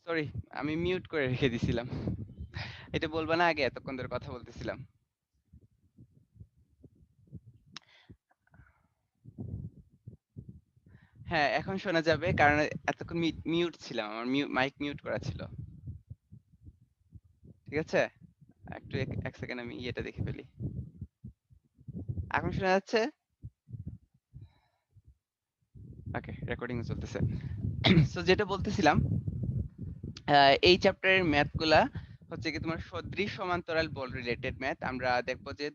Sorry, আমি mute করে রেখে দিছিলাম। এটা বলবা না আগে? এতক্ষণ ধরে কথা বলতেছিলাম। হ্যাঁ, এখন শোনা যাবে কারণ এতক্ষণ মিউট ছিলাম। আমার মাইক মিউট করা ছিল। ঠিক আছে? একটু এক সেকেন্ড আমি ইয়েটা দেখে ফেলি। এখন শোনা যাচ্ছে? ওকে, রেকর্ডিং চলতেছে। সো যেটা বলতেছিলাম, এই চ্যাপ্টারের ম্যাথ গুলা হচ্ছে কি তোমার সদৃশ সমান্তরাল বল রিলেটেড ম্যাথ। আমরা দেখবো যে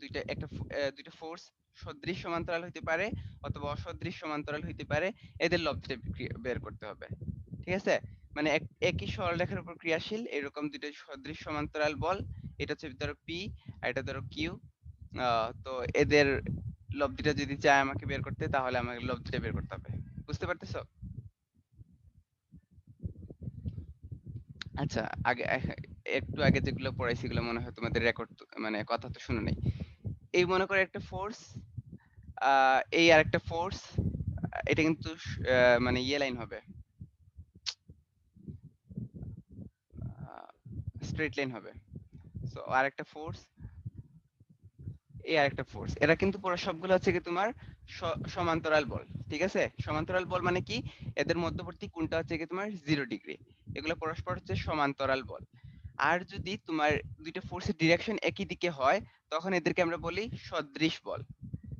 দুইটা ফোর্স সদৃশ সমান্তরাল হইতে পারে অথবা অসদৃশ সমান্তরাল হইতে পারে, এদের লব্ধটা বের করতে হবে। ঠিক আছে? মানে একই সরলরেখার উপর ক্রিয়াশীল এরকম দুটো সদৃশ সমান্তরাল বল, এটা হচ্ছে ধরো পি আর এটা ধরো কিউ। তো এদের লব্ধিটা যদি চায় আমাকে বের করতে, তাহলে আমাকে লব্ধিটা বের করতে হবে। বুঝতে পারতেছো? আচ্ছা, একটু আগে যেগুলো পড়াইছি এগুলো মনে হয় তোমাদের রেকর্ড, মানে কথা তো শুনো নাই। এই মনে করে একটা ফোর্স, এই আর একটা ফোর্স, এটা কিন্তু মানে ইয়ে লাইন হবে, স্ট্রেট লাইন হবে। সো আর একটা ফোর্স, এই আর একটা ফোর্স, এরা কিন্তু পুরো সবগুলো হচ্ছে কি তোমার সমান্তরাল বল। ঠিক আছে? সমান্তরাল বল মানে কি? এদের মধ্যবর্তী কোণটা হচ্ছে কি তোমার 0 ডিগ্রি। এগুলো পরস্পর হচ্ছে সমান্তরাল বল। আর যদি তোমার দুইটা ফোর্সের ডিরেকশন একই দিকে হয়, তখন এদেরকে আমরা বলি সদৃশ বল।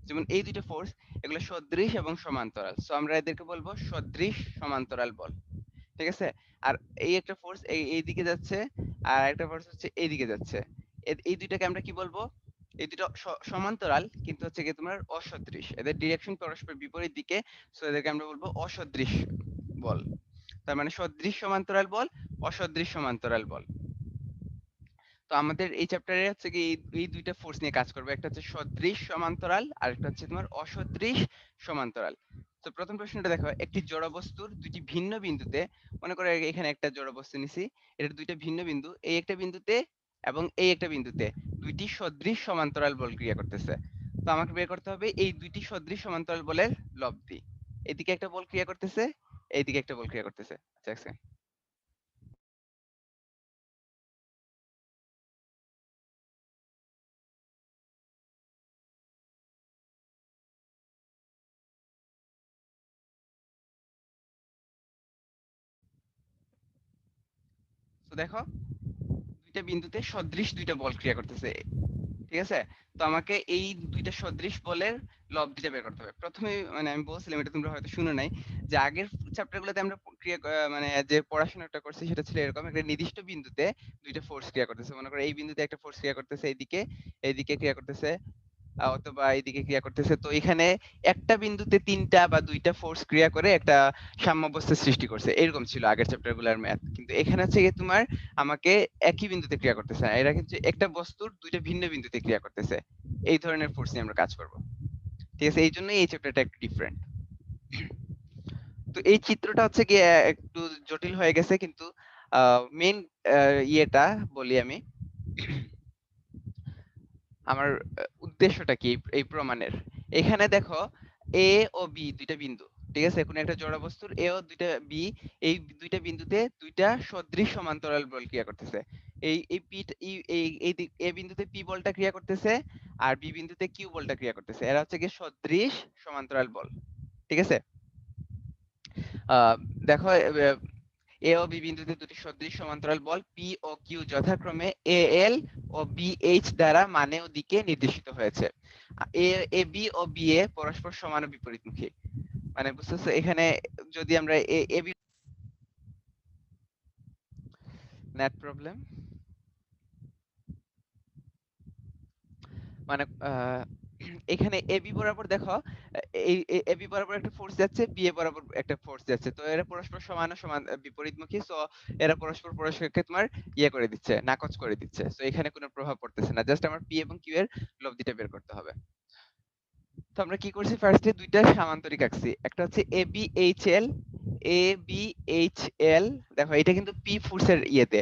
যেমন এই দুইটা ফোর্স, এগুলো সদৃশ এবং সমান্তরাল, সো আমরা এদেরকে বলবো সদৃশ সমান্তরাল বল। ঠিক আছে? আর এই একটা ফোর্স এই দিকে যাচ্ছে, আর একটা ফোর্স হচ্ছে এই দিকে যাচ্ছে। এই দুইটাকে আমরা কি বলবো? এই দুটো সমান্তরাল কিন্তু হচ্ছে কি তোমার অসদৃশ, এদের ডিরেকশন পরস্পর বিপরীত দিকে, সো এদেরকে আমরা বলবো অসদৃশ বল। তার মানে সদৃশ সমান্তরাল বল, অসদৃশ সমান্তরাল বল। তো আমাদের এই চ্যাপ্টারে হচ্ছে কি এই দুইটা ফোর্স নিয়ে কাজ করবে, একটা হচ্ছে সদৃশ সমান্তরাল আর একটা হচ্ছে তোমার অসদৃশ সমান্তরাল। তো প্রথম প্রশ্নটা দেখো, একটি জড় বস্তুর দুইটি ভিন্ন বিন্দুতে, মনে করো এখানে একটা জড় বস্তু নিছি, এর দুইটা ভিন্ন বিন্দু, এই একটা বিন্দুতে এবং এই একটা বিন্দুতে দুইটি সদৃশ সমান্তরাল বল ক্রিয়া করতেছে। তো আমাকে বের করতে হবে এই দুইটি সদৃশ সমান্তরাল বলের লব্ধি। এদিকে একটা বল ক্রিয়া করতেছে, এইদিকে একটা বল ক্রিয়া করতেছে। আচ্ছা, তো দেখো দুইটা বিন্দুতে সদৃশ দুইটা বল ক্রিয়া করতেছে। ঠিক আছে? তো আমাকে এই দুইটা সদৃশ বলের লব্ধিটা বের করতে হবে। প্রথমে মানে আমি বলছিলাম, এটা তোমরা হয়তো শুনো নাই, যে আগের চ্যাপ্টার গুলোতে আমরা মানে যে পড়াশোনাটা করছি সেটা ছিল এরকম, একটা নির্দিষ্ট বিন্দুতে দুইটা ফোর্স ক্রিয়া করতেছে। মনে করো এই বিন্দুতে একটা ফোর্স ক্রিয়া করতেছে, এইদিকে এইদিকে ক্রিয়া করতেছে, অথবা এইদিকে ক্রিয়া করতেছে। তো এখানে একটা বিন্দুতে তিনটা বা দুইটা ফোর্স ক্রিয়া করে একটা সাম্যাবস্থা সৃষ্টি করছে, এরকম ছিল আগের চ্যাপ্টার গুলার ম্যাথ। কিন্তু এখানে হচ্ছে গিয়ে তোমার আমাকে একই বিন্দুতে ক্রিয়া করতেছে না, এরা কিন্তু একটা বস্তুর দুইটা ভিন্ন বিন্দুতে ক্রিয়া করতেছে। এই ধরনের ফোর্স নিয়ে আমরা কাজ করব। ঠিক আছে? এই জন্যই এই চ্যাপ্টারটা একটু ডিফারেন্ট। তো এই চিত্রটা হচ্ছে গিয়ে একটু জটিল হয়ে গেছে, কিন্তু মেইন ইয়েটা বলি আমি, আমার উদ্দেশ্যটা কি এই প্রমাণের। এখানে দেখো এ ও বি দুইটা বিন্দু। ঠিক আছে? কোন একটা জড় বস্তুর এ ও দুইটা বি, এই দুইটা বিন্দুতে দুইটা সদৃশ সমান্তরাল বল ক্রিয়া করতেছে। এই পি, এ বিন্দুতে পি বলটা ক্রিয়া করতেছে, আর বি বিন্দুতে কিউ বলটা ক্রিয়া করতেছে। এরা হচ্ছে কি সদৃশ সমান্তরাল বল। ঠিক আছে? আহ দেখো, এ ও বি বিন্দুতে দুটি সদৃশ সমান্তরাল বল পি ও কিউ যথাক্রমে এ এল ও বি এইচ দ্বারা মানে ও দিকে নির্দেশিত হয়েছে। এ A B O B A পরস্পর সমান ও বিপরীতমুখী। মানে বুঝতেছো? এখানে যদি আমরা এ এ বি, নেট প্রবলেম, মানে এখানে এবি বরাবর দেখো, এই এবি বরাবর একটা ফোর্স যাচ্ছে, বিএ বরাবর একটা ফোর্স যাচ্ছে, তো এরা পরস্পর সমান ও সমান বিপরীতমুখী, সো এরা পরস্পর পরস্পরকে তোমার ইয়ে করে দিচ্ছে, নাকচ করে দিচ্ছে। সো এখানে কোনো প্রভাব পড়তেছে না, জাস্ট আমার পি এবং কিউ এর লব্ধিটা বের করতে হবে। তো আমরা কি করছি, ফার্স্টে দুইটা সামান্তরিক আঁকছি, একটা হচ্ছে A B H L, A B H L. দেখো এটা কিন্তু পি ফোর্সের ইয়েতে।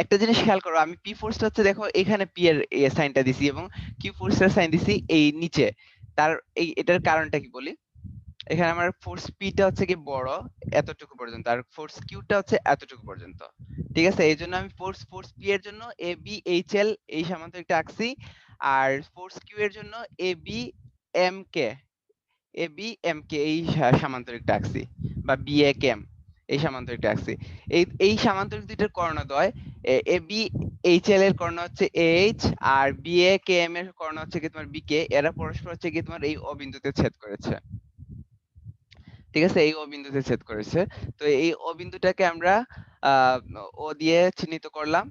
একটা জিনিস খেয়াল করো, আমি পি ফোর্সটা হচ্ছে দেখো এখানে পি এর সাইনটা দিছি এবং কিউ ফোর্সের সাইন দিছি এই নিচে। তার এটার কারণটা কি বলি। এখানে আমার ফোর্স পিটা হচ্ছে কি বড় এতটুকু পর্যন্ত, আর ফোর্স কিউটা হচ্ছে এতটুকু পর্যন্ত। ঠিক আছে, এই জন্য আমি ফোর্স পি এর জন্য এ বি এইচ এল এই সামান্তরিকটা আঁকছি, আর ফোর্স কিউ এর জন্য এ বি এম কে এই সামান্তরিকটা আঁকছি, বা বি এ কেম এই সামান্তরিকটা আঁকছি। এই সামান্তরিক দুইটার কর্ণদ্বয় এ বি এইচ এল এর কর্ণ হচ্ছে H, R B A K M এর কর্ণ হচ্ছে কি তোমার বি কে, এরা পরস্পর হচ্ছে কি তোমার এই ও বিন্দুতে ছেদ করেছে। ঠিক আছে, এই ও বিন্দুতে ছেদ করেছে। তো এই ও বিন্দুটাকে আমরা আহ ও দিয়ে চিহ্নিত করলাম।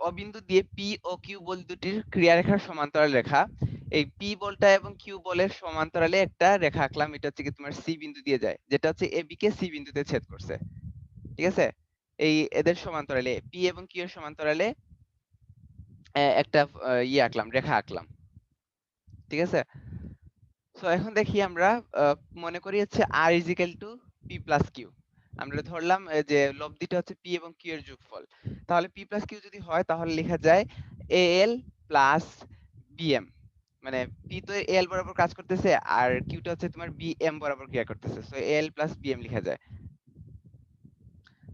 ও বিন্দু দিয়ে পি ও কিউ বল দুটির ক্রিয়ারেখার সমান্তরাল রেখা, এই পি বলটা এবং কিউ বলের সমান্তরালে একটা রেখা আঁকলাম, এটা হচ্ছে কি তোমার সি বিন্দু দিয়ে যায়, যেটা হচ্ছে এ বি কে সি বিন্দুতে ছেদ করছে। ঠিক আছে, এই এদের সমান্তরালে পি এবং কিউ এর সমান্তরালে একটা ইয়ে আঁকলাম, রেখা আঁকলাম। ঠিক আছে, সো এখন দেখি আমরা মনে করি হচ্ছে R is equal to P plus Q. আমরা ধরলাম যে লব্ধিটা হচ্ছে পি এবং কিউ এর যোগফল। তাহলে পি প্লাস কিউ যদি হয় তাহলে লেখা যায় এ এল প্লাস বিএম, মানে পি তো এল বরাবর কাজ করতেছে, আর কিউটা হচ্ছে তোমার বি এম বরাবর ক্রিয়া করতেছে, সো এল প্লাস বিএম লেখা যায়।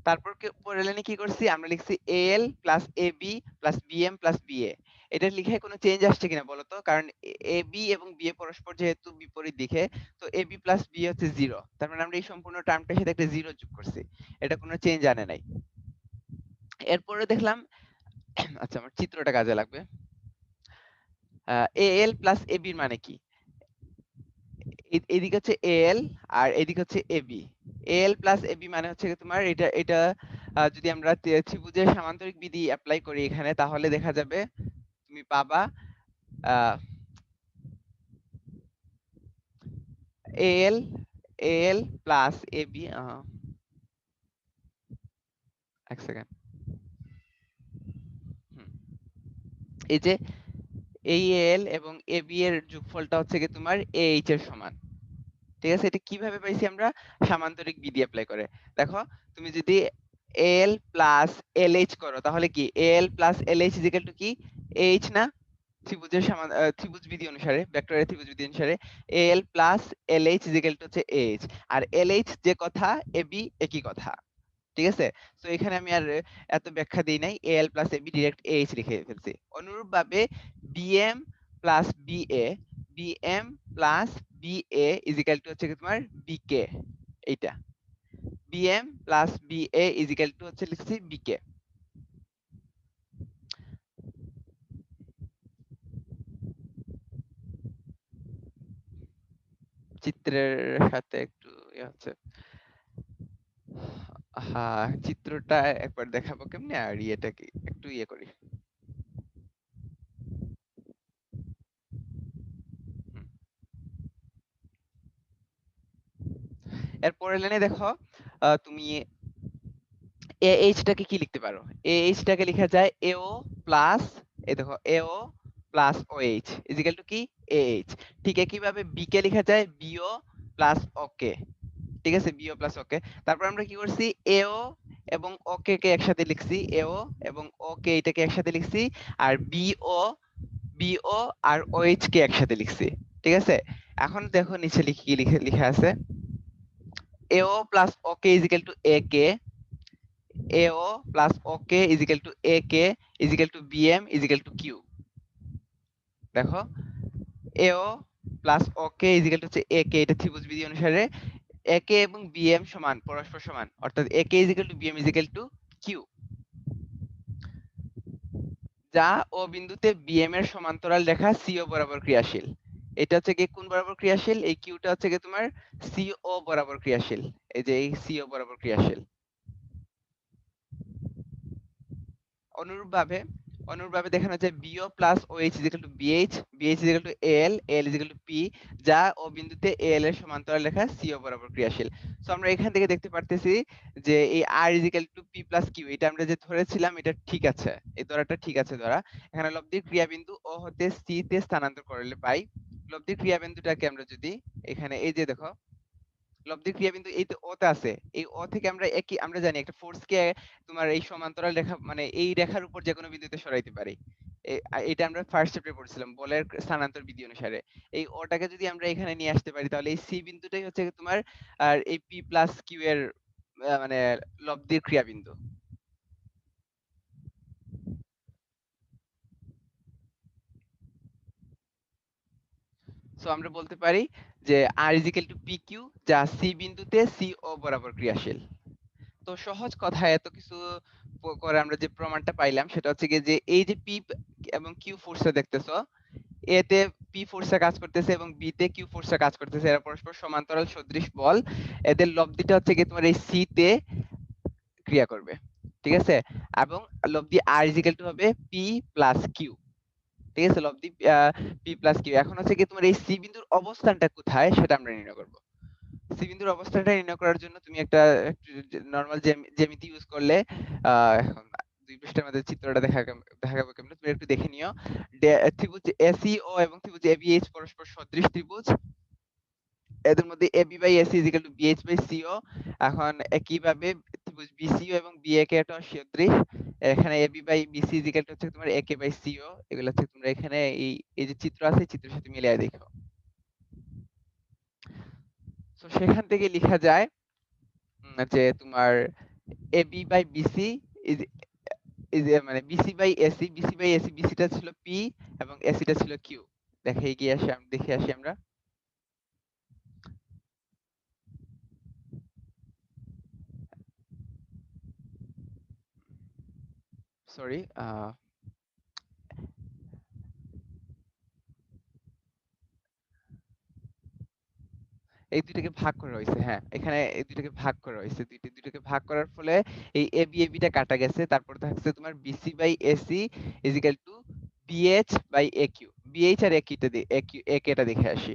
তারপর পরের লাইনে কি করছি, আমরা লিখছি L plus A B plus BM plus BA. এটা লিখায় কোনো চেঞ্জ আসছে কিনা বলো তো, কারণ এ বি এবং বিএ পরস্পর যেহেতু বিপরীত দিকে, তো এ বি প্লাস বি হচ্ছে জিরো, তার মানে আমরা এই সম্পূর্ণ টার্মটার সাথে একটা জিরো যোগ করছি, এটা কোনো চেঞ্জ আনে নাই। এরপরে দেখলাম আচ্ছা আমার চিত্রটা কাজে লাগবে। এ এল প্লাস এ বির মানে কি, এদিকে হচ্ছে এল আর এদিকে হচ্ছে এবি। এল প্লাস এবি মানে হচ্ছে তোমার এটা এটা যদি আমরা ত্রিভুজের সামান্তরিক বিধি অ্যাপ্লাই করি এখানে, তাহলে দেখা যাবে তুমি পাবা এল এল প্লাস এবি, এক সেকেন্ড, এই যে এই এল এবং এবি এর যোগফলটা হচ্ছে কি তোমার এইচ এর সমান। ঠিক আছে, এটা কিভাবে পাইছি আমরা, সামান্তরিক বিধি অ্যাপ্লাই করে। দেখো, তুমি যদি এল প্লাস এল এইচ করো তাহলে কি L plus L H is equal to কি এইচ না, ত্রিভুজ বিধি অনুসারে, ভেক্টরের ত্রিভুজ বিধি অনুসারে L plus L H is equal to হচ্ছে এইচ, আর এল এইচ যে কথা এবি একই কথা। ঠিক আছে, তো এখানে আমি আর এত ব্যাখ্যা দিই নাই, L plus AB direct H লিখে ফেলছি। অনুরূপ ভাবে BM plus BA, BM plus BA is equal to হচ্ছে কি তোমার বিকে, এইটা BM plus BA is equal to হচ্ছে লিখছি বিকে। চিত্রের সাথে একটু ইয়ে হচ্ছে, হ্যাঁ চিত্রটা একবার দেখাবো কেমনে, আর ইয়েটা কি একটু ইয়ে করি। হুম। এরপরের লাইনে দেখো, তুমি এ এইচ টাকে কি লিখতে পারো, এ এইচ টাকে লেখা যায় এও প্লাস, এই দেখো AO plus O H is equal to কি এ এইচ। ঠিক একইভাবে বি কে লেখা যায় বিও প্লাস ওকে। ঠিক আছে, বিও প্লাস ওকে। তারপর আমরা কি করছি, এও এবং ওকে কে একসাথে লিখছি, এও এবং ওকে এটাকে একসাথে লিখছি, আর বিও বিও আর ওএইচ কে একসাথে লিখছি। ঠিক আছে, এখন দেখো নিচে লিখি কি লিখে লিখা আছে, AO plus OK is equal to A K, AO plus OK is equal to A K is equal to BM is equal to Q. দেখো, AO plus OK is equal to হচ্ছে এ কে, এটা ত্রিভুজ বিধি অনুসারে এ কে এবং বিএম সমান, পরস্পর সমান, অর্থাৎ A K is equal to BM is equal to Q, যা ও বিন্দুতে বিএম এর সমান্তরাল রেখা সিও বরাবর ক্রিয়াশীল। এটা হচ্ছে কি কোন বরাবর ক্রিয়াশীল, এই কিউটা হচ্ছে কি তোমার সিও বরাবর ক্রিয়াশীল, এই যে এই সিও বরাবর ক্রিয়াশীল। অনুরূপভাবে অনুরূপভাবে দেখানো যায় BO plus OH is equal to BH, BH is equal to L, L is equal to P, যা ও বিন্দুতে এল এর সমান্তরাল রেখা সিও বরাবর ক্রিয়াশীল। সো আমরা এখান থেকে দেখতে পারতেছি যে এই R is equal to P plus Q, এটা আমরা যে ধরেছিলাম এটা ঠিক আছে, এই ধরাটা ঠিক আছে ধরা। এখানে লব্ধির ক্রিয়াবিন্দু ও হতে সি তে স্থানান্তর করলে পাই। লব্ধির ক্রিয়াবিন্দুটাকে আমরা যদি এখানে এই যে দেখো, লব্ধি ক্রিয়া বিন্দু এই তো ও তে আছে, এই ও থেকে আমরা একই আমরা জানি একটা ফোর্স কে তোমার এই সমান্তরাল রেখা মানে এই রেখার উপর যে কোনো বিন্দুতে সরাইতে পারি। এটা আমরা ফার্স্ট চ্যাপ্টারে পড়ছিলাম বলের স্থানান্তর বিধি অনুসারে। এই ওটাকে যদি আমরা এখানে নিয়ে আসতে পারি তাহলে এই সি বিন্দুটাই হচ্ছে গিয়ে তোমার আর এই পি প্লাস কিউ এর মানে লব্ধির ক্রিয়াবিন্দু। সো আমরা বলতে পারি যে R is equal to P Q, যা সি বিন্দুতে সি ও বরাবর ক্রিয়াশীল। তো সহজ কথায় এত কিছু করে আমরা যে প্রমাণটা পাইলাম সেটা হচ্ছে গিয়ে যে এই যে পি এবং কিউ ফোর্সটা দেখতেছো, এতে পি ফোর্সটা কাজ করতেছে এবং বি তে কিউ ফোর্সটা কাজ করতেছে, এরা পরস্পর সমান্তরাল সদৃশ বল। এদের লব্ধিটা হচ্ছে গিয়ে তোমার এই সি তে ক্রিয়া করবে, ঠিক আছে? এবং লব্ধি আর ইজ ইকুয়াল টু হবে পি প্লাস কিউ, ঠিক আছে? লব্ধি পি প্লাস কিউ। এখন হচ্ছে কি তোমার এই সি বিন্দুর অবস্থানটা কোথায় সেটা আমরা নির্ণয় করব। সি বিন্দুর অবস্থানটা নির্ণয় করার জন্য তুমি একটা নরমাল জ্যামিতি ইউজ করলে এখন দুই পৃষ্ঠার মধ্যে চিত্রটা দেখাবো কেমনে, তুমি একটু দেখে নিও। ত্রিভুজ এসিও এবং ত্রিভুজ এবিএইচ পরস্পর সদৃশ ত্রিভুজ, এদের মধ্যে AB by AC is equal to BH by CO. এখন একইভাবে ত্রিভুজ বিসিও এবং বিএকে এটা সদৃশ, এখানে AB by BC is equal to হচ্ছে তোমার একে বাই সিও। এগুলো হচ্ছে তোমরা এখানে এই এই যে চিত্র আছে এই চিত্রের সাথে মিলিয়ে দেখো। তো সেখান থেকে লেখা যায় যে তোমার AB by BC is is মানে BC by AC, BC by AC, বিসিটা ছিল পি এবং এসিটা ছিল কিউ। দেখে এগিয়ে আসি, দেখে আসি আমরা। সরি, এই দুইটাকে ভাগ করা হয়েছে। হ্যাঁ, এখানে এই দুইটাকে ভাগ করা হয়েছে। দুইটাকে ভাগ করার ফলে এই এবি টা কাটা গেছে। তারপর থাকছে তোমার BC by AC is equal to BH by AQ. BH আর একিউটা একেটা দেখে আসি।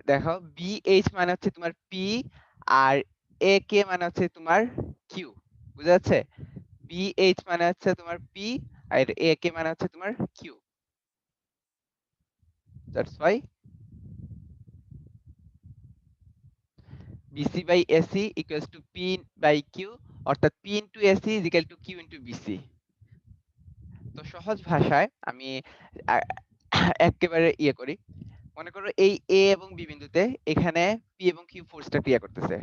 দেখো বিএইচ মানে হচ্ছে তোমার পি আর একে মানে হচ্ছে তোমার কিউ। বুঝা যাচ্ছে? বিএইচ মানে হচ্ছে তোমার পি আর একে মানে হচ্ছে তোমার Q. That's why BC by AC equals to P by Q, অর্থাৎ P into AC is equal to Q into BC। তো সহজ ভাষায় আমি আ- একেবারে ইয়ে করি, মনে করো এই A এবং B বিন্দুতে এখানে P এবং Q ফোর্সটা ক্রিয়া করতেছে,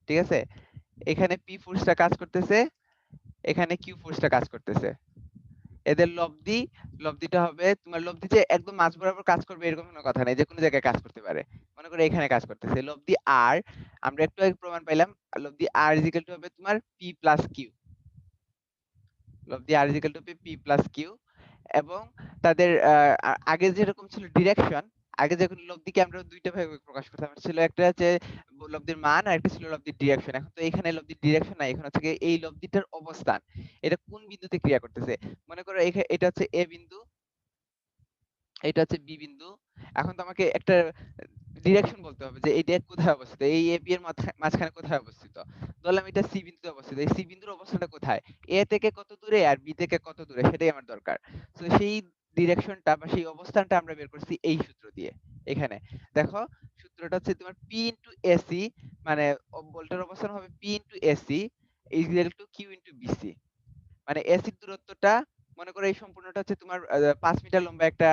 ঠিক আছে? এখানে P ফোর্সটা কাজ করতেছে, এখানে Q ফোর্সটা কাজ করতেছে। এদের লব্ধিটা হবে তোমার লব্ধি যে একদম মাঝ বরাবর কাজ করবে এরকম কোনো কথা নাই, যে কোনো জায়গায় কাজ করতে পারে। মনে করো এখানে কাজ করতেছে লব্ধি আর, আমরা একটু আগে প্রমাণ পাইলাম লব্ধি আর ইজ ইকুয়াল টু হবে তোমার পি প্লাস কিউ। লব্ধি R is equal to P plus Q. এবং তাদের আগে যেরকম ছিল ডিরেকশন, আগে যখন লব্ধিকে আমরা দুইটা ভাবে প্রকাশ করতাম, একটা ছিল একটা হচ্ছে লব্ধির মান আর একটা ছিল লব্ধির ডিরেকশন। এখন তো এখানে লব্ধির ডিরেকশন নাই, এখন হচ্ছে গিয়ে এই লব্ধিটার অবস্থান, এটা কোন বিন্দুতে ক্রিয়া করতেছে। মনে করো এটা হচ্ছে এ বিন্দু, এটা হচ্ছে বি বিন্দু। এখন তো আমাকে একটা ডিরেকশন বলতে হবে যে এইটা কোথায় অবস্থিত, এই এ বি এর মাঝখানে কোথায় অবস্থিত। ধরলাম এটা সি বিন্দুতে অবস্থিত, এই সি বিন্দুর অবস্থানটা কোথায়, এ থেকে কত দূরে আর বি থেকে কত দূরে, সেটাই আমার দরকার। তো সেই ডিরেকশনটা বা সেই অবস্থানটা আমরা বের করছি এই সূত্র দিয়ে। এখানে দেখো সূত্রটা হচ্ছে তোমার পি ইন্টু এসি, মানে বলটার অবস্থান হবে P into AC is equal to Q into BC. মানে এসির দূরত্বটা মনে করো এই সম্পূর্ণটা হচ্ছে তোমার 5 মিটার লম্বা একটা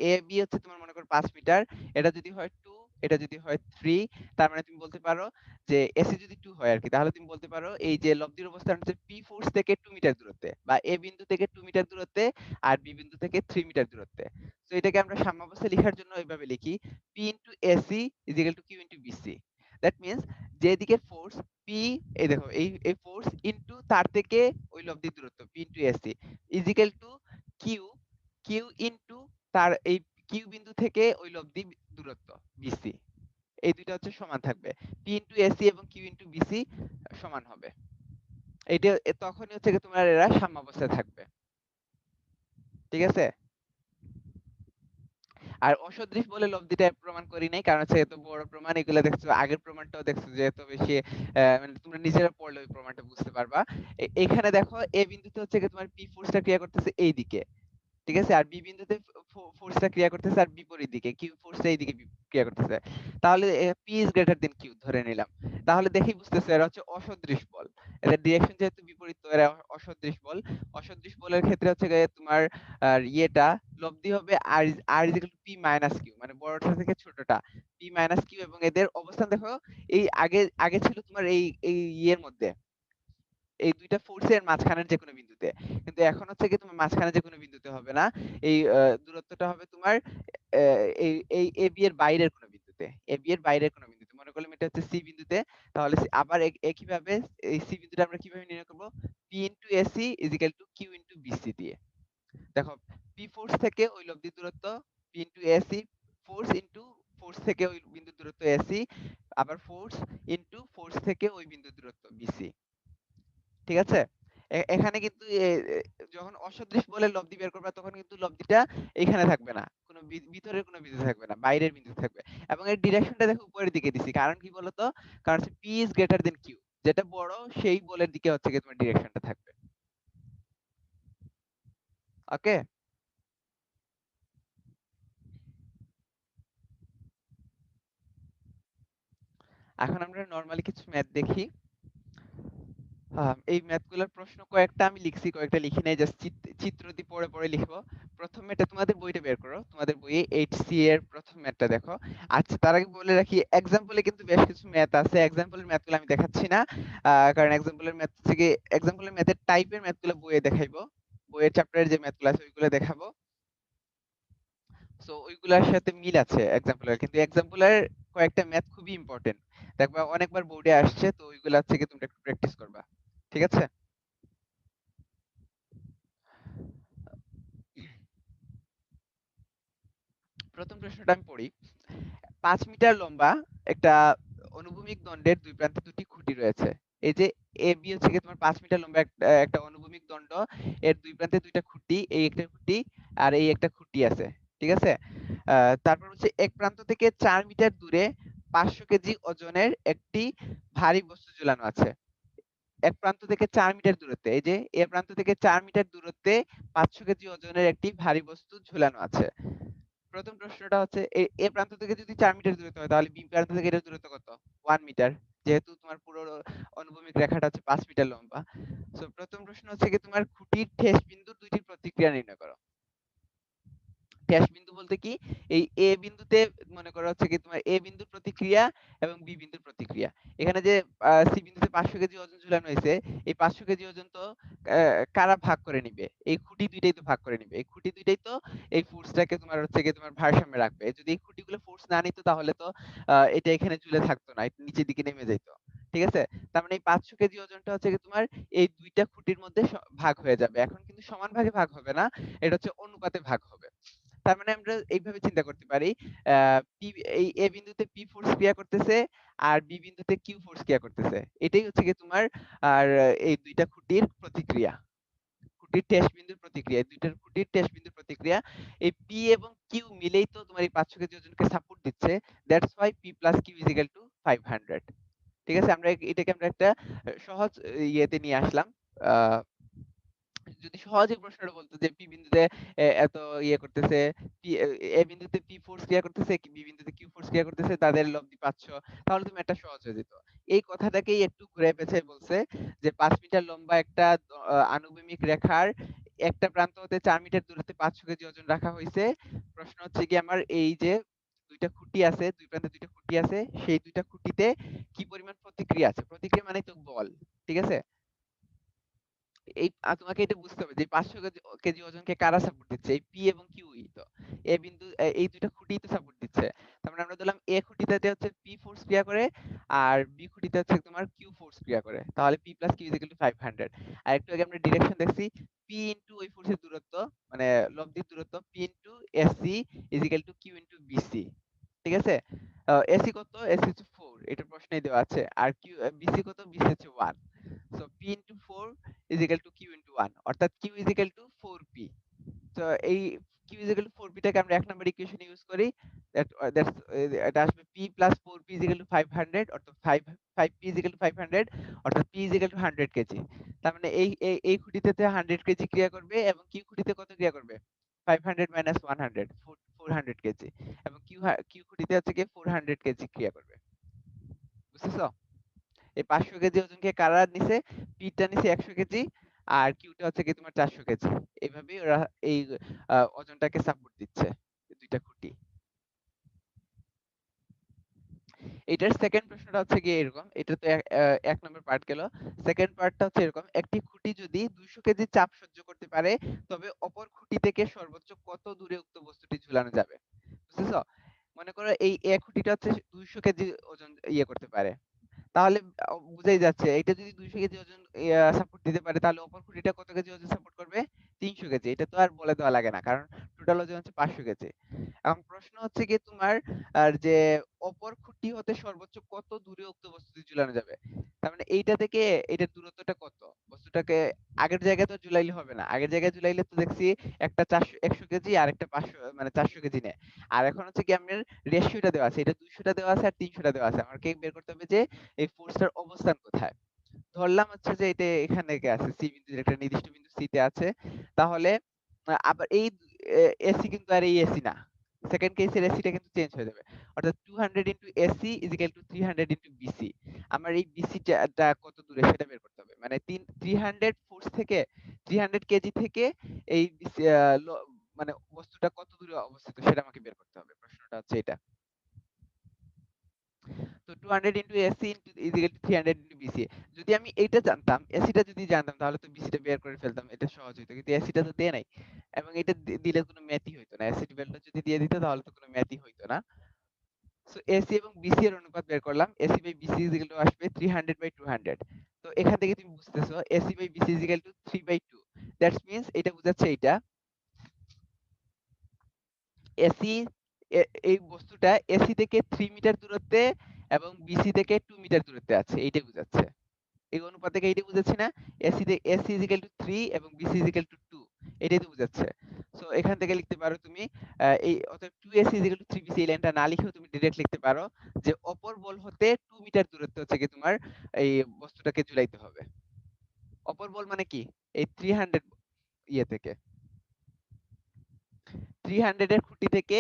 এ বি হচ্ছে তোমার মনে করো 5 মিটার, এটা যদি হয় 2, এটা যদি হয় 3, তার মানে তুমি বলতে পারো যে এসি যদি 2 হয় আর কি, তাহলে তুমি বলতে পারো এই যে লব্ধির অবস্থান হচ্ছে পি ফোর্স থেকে 2 মিটার দূরত্বে, বা এ বিন্দু থেকে 2 মিটার দূরত্বে আর বি বিন্দু থেকে 3 মিটার দূরত্বে। তো এটাকে আমরা সাম্যাবস্থা লেখার জন্য এইভাবে লিখি, P into AC is equal to Q into BC. That means যে দিকে ফোর্স পি, এই দেখো এই ফোর্স ইনটু তার থেকে ওই লব্ধির দূরত্ব P into AC is equal to Q, Q into তার এই কিউ বিন্দু থেকে ওই লব্ধি দূরত্ব বিসি। এই দুইটা হচ্ছে সমান থাকবে, পি ইনটু এসি এবং কিউ ইনটু বিসি সমান হবে। এইটা তখনই হচ্ছে কি তোমার এরা সাম্যাবস্থায় থাকবে, ঠিক আছে? আর অসদৃশ বলে লব্ধিটা প্রমাণ করি নাই, কারণ হচ্ছে এত বড় প্রমাণ, এগুলো দেখছো আগের প্রমাণটাও দেখছো যে এত বেশি মানে তোমরা নিজেরা পড়লে ওই প্রমাণটা বুঝতে পারবা। এখানে দেখো এ বিন্দুতে হচ্ছে কি তোমার পি ফোর্সটা ক্রিয়া করতেছে এই দিকে, ঠিক আছে? আর বি বিন্দুতে ফোর্সটা ক্রিয়া করতেছে আর বিপরীত দিকে, কিউ ফোর্সটা এইদিকে ক্রিয়া করতেছে। তাহলে P is greater than Q ধরে নিলাম। তাহলে দেখেই বুঝতেছো এরা হচ্ছে অসদৃশ বল। এদের ডিরেকশন যেহেতু বিপরীত, তো এরা অসদৃশ বল। অসদৃশ বলের ক্ষেত্রে হচ্ছে গিয়ে তোমার ইয়েটা লব্ধি হবে আর R is equal to P minus Q, মানে বড়টা থেকে ছোটটা পি মাইনাস কিউ, এবং এদের অবস্থান দেখো এই আগে আগে ছিল তোমার এই ইয়ের মধ্যে, এই দুইটা ফোর্সের মাঝখানের যে কোনো বিন্দুতে। কিন্তু এখন হচ্ছে কি তোমার মাঝখানে যে কোনো বিন্দুতে হবে না, এই দূরত্বটা হবে তোমার এই এই এ বি এর বাইরের কোনো বিন্দুতে, এ বি এর বাইরের কোনো বিন্দুতে। মনে করলাম এটা হচ্ছে সি বিন্দুতে, তাহলে আবার একইভাবে এই সি বিন্দুটা আমরা কিভাবে নির্ণয় করব? P into AC is equal to Q into BC দিয়ে। দেখো পি ফোর্স থেকে ওই লব্ধি দূরত্ব P into AC, force into force থেকে ওই বিন্দু দূরত্ব এসি, আবার ফোর্স ইনটু ফোর্স থেকে ওই বিন্দু দূরত্ব বিসি। ঠিক আছে? এখানে কিন্তু যখন অসদৃশ বলের লব্ধি বের করবা তখন কিন্তু লব্ধিটা এখানে থাকবে না, কোনো ভিতরের কোনো বিন্দু থাকবে না, বাইরের বিন্দু থাকবে। এবং এর ডিরেকশনটা দেখো উপরের দিকে দিছি, কারণ কি বলতো? কারণ হচ্ছে P is greater than Q, যেটা বড় সেই বলের দিকে হচ্ছে কি তোমার ডিরেকশনটা থাকবে। ওকে, এখন আমরা নরমালি কিছু ম্যাথ দেখি। এই ম্যাথগুলোর প্রশ্ন কয়েকটা আমি লিখছি, কয়েকটা লিখি নাই, জাস্ট চিত্র দিয়ে পড়ে পড়ে লিখবো। প্রথম ম্যাথটা তোমাদের বইটা বের করো, তোমাদের বইয়ে 8C এর প্রথম ম্যাথটা দেখো। আচ্ছা, তার আগে বলে রাখি এক্সাম্পলে কিন্তু বেশ কিছু ম্যাথ আছে, এক্সাম্পলের ম্যাথগুলো আমি দেখাচ্ছি না, কারণ এক্সাম্পলের ম্যাথ থেকে এক্সাম্পলের ম্যাথের টাইপের ম্যাথগুলো বইয়ে দেখাইবো, বইয়ের চ্যাপ্টারের যে ম্যাথগুলো আছে ওইগুলো দেখাবো। সো ওইগুলোর সাথে মিল আছে এক্সাম্পলের, কিন্তু এক্সাম্পলের কয়েকটা ম্যাথ খুবই ইম্পর্টেন্ট, দেখবা অনেকবার বোর্ডে আসছে, তো ওইগুলা থেকে তোমরা একটু প্র্যাকটিস করবা। ঠিক আছে? প্রথম প্রশ্নটা আমি পড়ি। 5 মিটার লম্বা একটা অনুভূমিক দণ্ডের দুই প্রান্তে দুটি খুঁটি রয়েছে। এই যে এ বি হচ্ছে কি তোমার 5 মিটার লম্বা একটা অনুভূমিক দণ্ড, এর দুই প্রান্তে দুইটা খুঁটি, এই একটা খুঁটি আর এই একটা খুঁটি আছে। ঠিক আছে? তারপর হচ্ছে এক প্রান্ত থেকে 4 মিটার দূরে 500 কেজি ওজনের একটি ভারী বস্তু ঝুলানো আছে। এক প্রান্ত থেকে 4 মিটার দূরত্বে, এই যে এ প্রান্ত থেকে 4 মিটার দূরত্বে 500 কেজি ওজনের একটি ভারী বস্তু ঝুলানো আছে। প্রথম প্রশ্নটা হচ্ছে এ প্রান্ত থেকে যদি 4 মিটার দূরত্ব হয় তাহলে বি প্রান্ত থেকে এটার দূরত্ব কত? 1 মিটার। যেহেতু তোমার পুরো অনুভূমিক রেখাটা হচ্ছে 5 মিটার লম্বা। সো প্রথম প্রশ্ন হচ্ছে কি তোমার খুঁটির ঠেস বিন্দুর দুইটি প্রতিক্রিয়া নির্ণয় করো। ঠেস বিন্দু বলতে কি? এই এ বিন্দুতে মনে করা হচ্ছে কি তোমার এ বিন্দুর প্রতিক্রিয়া এবং বি বিন্দুর প্রতিক্রিয়া। এখানে যে সি বিন্দুতে 500 কেজি ওজন ঝুলানো হয়েছে, এই 500 কেজি ওজন তো কারা ভাগ করে নিবে? এই খুঁটি দুইটাই তো ভাগ করে নিবে। এই খুঁটি দুইটাই তো এই ফোর্সটাকে তোমার হচ্ছে কি তোমার ভারসাম্যে রাখবে। যদি এই খুঁটিগুলো ফোর্স না নিত তাহলে তো এটা এখানে ঝুলে থাকতো না, এটা নিচের দিকে নেমে যেত। ঠিক আছে? তার মানে এই 500 কেজি ওজনটা হচ্ছে কি তোমার এই দুইটা খুঁটির মধ্যে ভাগ হয়ে যাবে। এখন কিন্তু সমান ভাগে ভাগ হবে না, এটা হচ্ছে অনুপাতে ভাগ হবে। তার মানে আমরা এইভাবে চিন্তা করতে পারি, পি এই এ বিন্দুতে পি ফোর্স ক্রিয়া করতেছে আর বি বিন্দুতে কিউ ফোর্স ক্রিয়া করতেছে। এটাই হচ্ছে কি তোমার আর এই দুইটা খুঁটির প্রতিক্রিয়া, খুঁটির ঠেস বিন্দুর প্রতিক্রিয়া, এই দুইটার খুঁটির ঠেস বিন্দুর প্রতিক্রিয়া। এই পি এবং কিউ মিলেই তো তোমার এই 500 কেজি ওজনকে সাপোর্ট দিচ্ছে। That's why P plus Q is equal to 500। ঠিক আছে? আমরা এটাকে আমরা একটা সহজ ইয়েতে নিয়ে আসলাম। আহ যদি সহজে প্রশ্নটা বলতো যে পি বিন্দুতে এত ইয়ে করতেছে, পি এ বিন্দুতে পি ফোর্স ক্রিয়া করতেছে, বি বিন্দুতে কিউ ফোর্স ক্রিয়া করতেছে, তাদের লব্ধি পাচ্ছ, তাহলে তুমি একটা সহজ হয়ে যেত। এই কথাটাকেই একটু ঘুরে পেঁচায় বলছে যে 5 মিটার লম্বা একটা আনুভূমিক রেখার একটা প্রান্ত হতে 4 মিটার দূরত্বে 500 কেজি ওজন রাখা হয়েছে। প্রশ্ন হচ্ছে কি আমার এই যে দুইটা খুঁটি আছে, দুই প্রান্তে দুইটা খুঁটি আছে, সেই দুইটা খুঁটিতে কি পরিমাণ প্রতিক্রিয়া আছে? প্রতিক্রিয়া মানে তো বল। ঠিক আছে? এই তোমাকে এটা বুঝতে হবে যে 500 কেজি ওজনকে কারা সাপোর্ট দিচ্ছে? এই পি এবং কিউ ই তো। এ বিন্দু এই দুইটা খুঁটিই তো সাপোর্ট দিচ্ছে। তার মানে আমরা ধরলাম এ খুঁটিটাতে হচ্ছে পি ফোর্স ক্রিয়া করে আর বি খুঁটিতে হচ্ছে তোমার কিউ ফোর্স ক্রিয়া করে। তাহলে P plus Q is equal to 500। আর একটু আগে আমরা ডিরেকশন দেখছি, পি ইনটু ওই ফোর্সের দূরত্ব, মানে লব্ধির দূরত্ব, P into AC is equal to Q into BC. ঠিক আছে? এসি কত? এসি হচ্ছে 4, এটা প্রশ্নেই দেওয়া আছে। আর কিউ বিসি কত? বিসি হচ্ছে 1। So P into 4 is equal to Q into 1, অর্থাৎ Q is equal to 4P। তো এই Q is equal to 4P টাকে আমরা এক নম্বর ইকুয়েশন ইউজ করি, এটা আসবে P plus 4P is equal to 500, অর্থাৎ 5P is equal to 500, অর্থাৎ P is equal to 100 KG. তার মানে এই খুঁটিতে 100 কেজি ক্রিয়া করবে এবং কিউ খুঁটিতে কত ক্রিয়া করবে? 500 মাইনাস 100 400 কেজি, এবং কিউ খুঁটিতে হচ্ছে কি 400 কেজি ক্রিয়া করবে। বুঝতেছো? এই 500 কেজি ওজনকে কারা নিছে? পিটা নিছে 100 কেজি, আর কিউটা হচ্ছে কি তোমার 400 কেজি। এইভাবেই ওরা এই ওজনটাকে সাপোর্ট দিচ্ছে, এই দুইটা খুঁটি। এটার সেকেন্ড প্রশ্নটা হচ্ছে গিয়ে এরকম, এটা তো এক নম্বর পার্ট গেল। সেকেন্ড পার্টটা হচ্ছে এরকম, একটি খুঁটি যদি 200 কেজি চাপ সহ্য করতে পারে, তবে অপর খুঁটি থেকে সর্বোচ্চ কত দূরে উক্ত বস্তুটি ঝুলানো যাবে? বুঝতেছো? মনে করো এই এক খুঁটিটা হচ্ছে 200 কেজি ওজন করতে পারে, তাহলে বুঝাই যাচ্ছে এটা যদি 200 কেজি ওজন সাপোর্ট দিতে পারে, তাহলে অপর খুঁটিটা কত কেজি ওজন সাপোর্ট করবে? 300 কেজি। এটা তো আর বলে দেওয়া লাগে না, কারণ টোটাল ওজন হচ্ছে 500 কেজি। এখন প্রশ্ন হচ্ছে কি তোমার, আর যে অপর খুঁটি হতে সর্বোচ্চ কত দূরে উক্ত বস্তুটি ঝুলানো যাবে? তার মানে এইটা থেকে এটার দূরত্বটা কত? বস্তুটাকে আগের জায়গায় তো ঝুলাইলে হবে না, আগের জায়গায় ঝুলাইলে তো দেখছি একটা 100 কেজি আর একটা 500 মানে 400 কেজি নেয়। আর এখন হচ্ছে কি আপনার রেশিওটা দেওয়া আছে, এটা 200টা দেওয়া আছে আর 300টা দেওয়া আছে, আমাকে বের করতে হবে যে এই ফোর্সটার অবস্থান কোথায়। ধরলাম হচ্ছে যে এটা এখানে থেকে আছে, সি বিন্দু, একটা নির্দিষ্ট বিন্দু সি তে আছে। তাহলে আবার এই এসি কিন্তু আর এই এসি না, সেকেন্ড কেসের এসিটা কিন্তু চেঞ্জ হয়ে যাবে। অর্থাৎ 200 into AC is equal to 300 into BC. আমার এই বিসিটা কত দূরে সেটা বের করতে হবে, মানে 300 ফোর্স থেকে, 300 কেজি থেকে এই BC, মানে বস্তুটা কত দূরে অবস্থিত সেটা আমাকে বের করতে হবে। প্রশ্নটা হচ্ছে এটা। তো 200 into AC is equal to 300 into BC. যদি আমি এইটা জানতাম, এসিটা যদি জানতাম, তাহলে তো বিসিটা বের করে ফেলতাম, এটা সহজ হইতো। কিন্তু এসিটা তো দেয় নাই, এবং এটা দিলে কোনো ম্যাথই হইতো না। এসিড ভ্যালুটা যদি দিয়ে দিত তাহলে তো কোনো ম্যাথই হইতো না। সো এসি এবং বিসি এর অনুপাত বের করলাম। AC by BC is equal to আসবে 300 বাই 200। তো এখান থেকে তুমি বুঝতেছো AC by BC is equal to 3 by 2। That's means এটা বুঝাচ্ছে এইটা এসি, এই বস্তুটা এসি থেকে 3 মিটার দূরত্বে এবং বিসি থেকে 2 মিটার দূরত্বে আছে, এইটাই বুঝাচ্ছে। এই অনুপাত থেকে এইটাই বুঝাচ্ছি না? এসি ইজ ইকুয়াল টু 3 এবং বিসি ইজ ইকুয়াল টু 2, এটাই তো বুঝাচ্ছে। সো এখান থেকে লিখতে পারো তুমি এই অতএব 2 AC is equal to 3 BC, এই লাইনটা না লিখেও তুমি ডাইরেক্ট লিখতে পারো যে অপর বল হতে 2 মিটার দূরত্বে হচ্ছে কি তোমার এই বস্তুটাকে ঝুলাইতে হবে। অপর বল মানে কি? এই 300 থেকে 300 এর খুঁটি থেকে